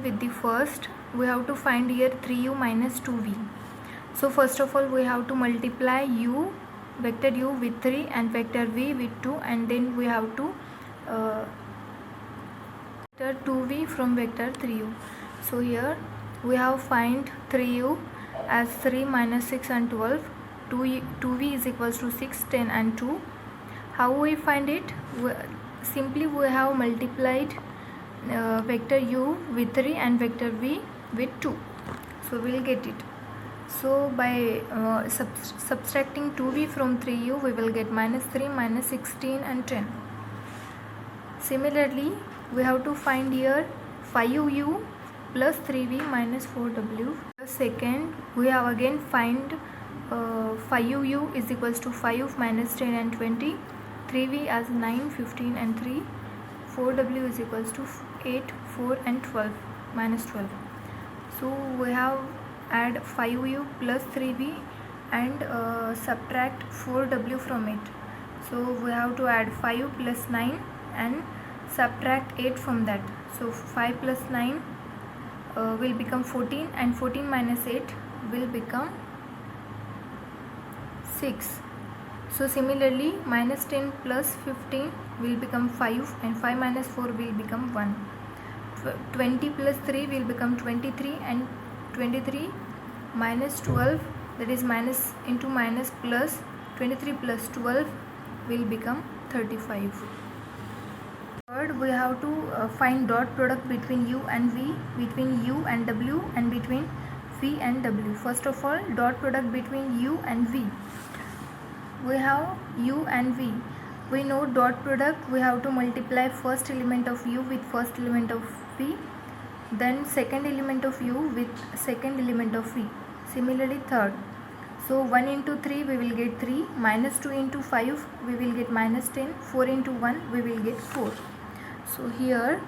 with the first. We have to find here 3u minus 2v. So first of all we have to multiply u, vector u with 3 and vector v with 2, and then we have to vector 2v from vector 3u. So here we have find 3u as 3 minus 6 and 12. 2v is equals to 6, 10 and 2. How we find it? Simply we have multiplied vector u with 3 and vector v with 2. So we will get it. So by subtracting 2v from 3u, we will get minus 3, minus 16 and 10. Similarly, we have to find here 5u plus 3v minus 4w. Second, we have again find 5u is equals to 5 minus 10 and 20. 3v as 9, 15 and 3. 4w is equals to 8, 4 and 12 minus 12. So we have add 5u plus 3v and subtract 4w from it. So we have to add 5 plus 9 and subtract 8 from that. So 5 plus 9 will become 14, and 14 minus 8 will become 6. So similarly, minus 10 plus 15 will become 5, and 5 minus 4 will become 1. 20 plus 3 will become 23, and 23 minus 12, that is minus into minus plus 23 plus 12 will become 35. Third, we have to find dot product between u and v, between u and w, and between v and w. First of all, dot product between u and v. We have u and v. We know dot product, we have to multiply first element of u with first element of v, then second element of u with second element of v. Similarly third. So 1 into 3 we will get 3, minus 2 into 5 we will get minus 10, 4 into 1 we will get 4. So here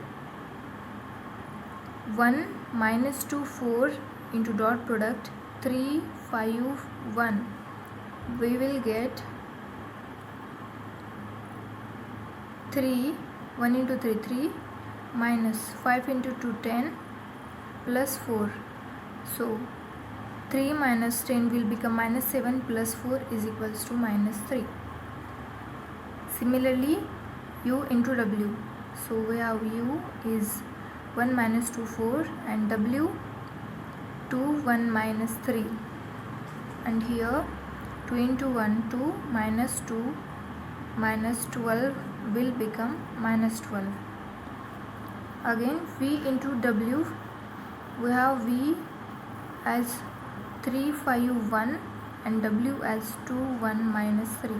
1 minus 2 4 into dot product 3 5 1, we will get 3, 1 into 3 3, minus 5 into 2 10 plus 4. So 3 minus 10 will become minus 7 plus 4 is equals to minus 3. Similarly, u into w. So we have u is 1 minus 2 4 and w 2 1 minus 3, and here 2 into 1 2 minus 2 minus 12 will become minus 12. Again v into w, we have v as 3 5 1 and w as 2 1 minus 3.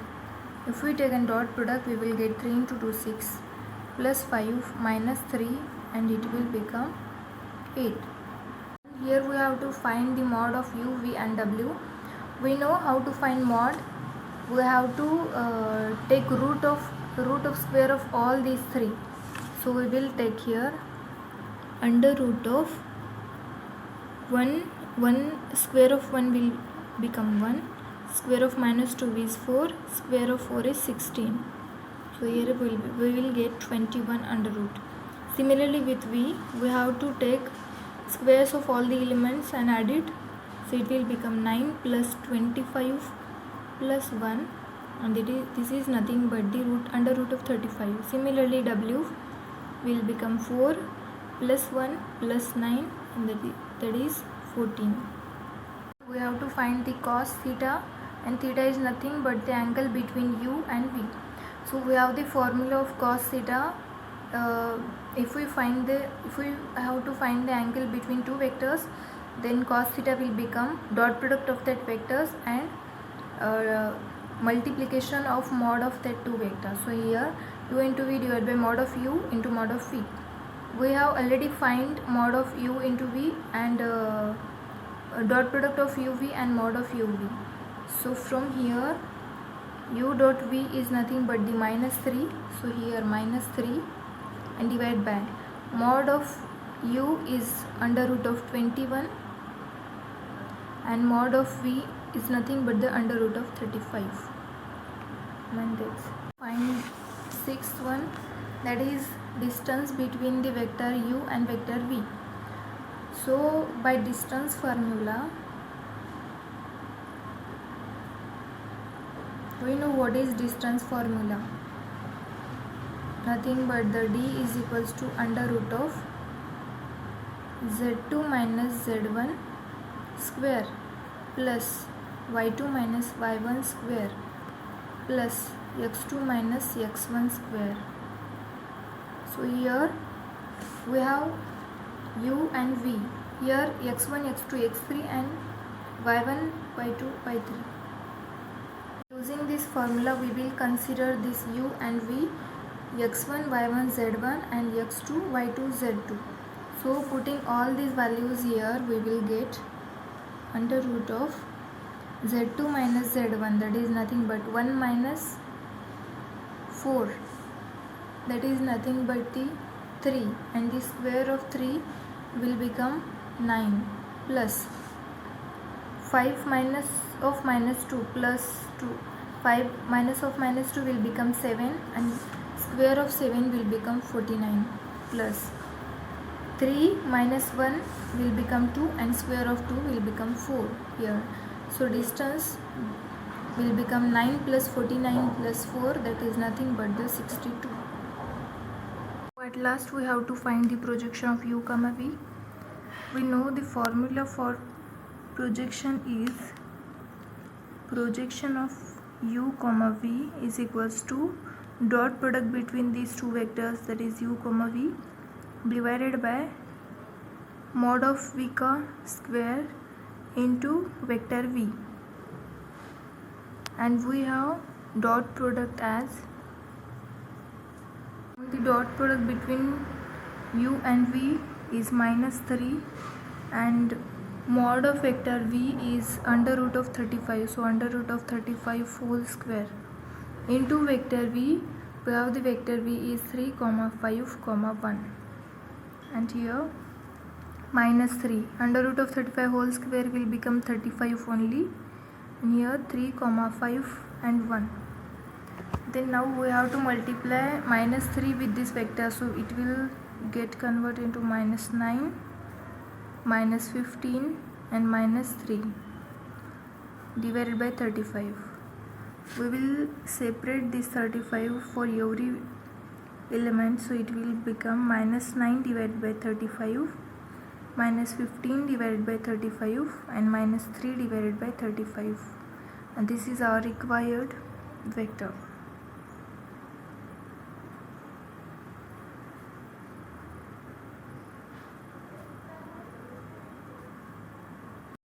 If we take a dot product, we will get 3 into 2 6 plus 5 minus 3, and it will become 8. Here we have to find the mod of u, v and w. We know how to find mod. We have to take root of square of all these three. So we will take here under root of 1 square of 1 will become 1, square of minus 2 is 4, square of 4 is 16. So here we will get 21 under root. Similarly with v, we have to take squares of all the elements and add it. So it will become 9 plus 25 plus 1, and this is nothing but the under root of 35. Similarly w will become 4 plus 1 plus 9, and that is 14. We have to find the cos theta, and theta is nothing but the angle between u and v. So we have the formula of cos theta. If we have to find the angle between two vectors, then cos theta will become dot product of that vectors and multiplication of mod of that two vectors. So here u into v divided by mod of u into mod of v. We have already find mod of u into v and dot product of uv and mod of uv. So from here u dot v is nothing but the minus 3. So here minus 3 and divide by mod of u is under root of 21 and mod of v is nothing but the under root of 35. And that's find sixth one, that is distance between the vector u and vector v. So by distance formula, we know what is distance formula. Nothing but the d is equals to under root of z2 minus z1 square plus y2 minus y1 square plus x2 minus x1 square. So here we have u and v. Here x1, x2, x3 and y1, y2, y3. Using this formula, we will consider this u and v, x1, y1, z1 and x2, y2, z2. So putting all these values here, we will get under root of z2 minus z1, that is nothing but 1 minus 4, that is nothing but the 3, and the square of 3 will become 9 plus 5 minus of minus 2 plus 2, 5 minus of minus 2 will become 7 and square of 7 will become 49 plus 3 minus 1 will become 2 and square of 2 will become 4 here. So distance will become 9 plus 49 plus 4, that is nothing but the 62. At last we have to find the projection of u comma v. We know the formula for projection is projection of u comma v is equals to dot product between these two vectors, that is u comma v, divided by mod of v ka square into vector v, and we have dot product as the dot product between u and v is minus 3 and mod of vector v is under root of 35, so under root of 35 whole square into vector v. We have the vector v is 3, 5, 1, and here minus 3 under root of 35 whole square will become 35 only, and here 3, 5 and 1. Then now we have to multiply minus 3 with this vector, so it will get converted into minus 9, minus 15 and minus 3 divided by 35. We will separate this 35 for every element, so it will become minus 9 divided by 35, minus 15 divided by 35 and minus 3 divided by 35, and this is our required vector.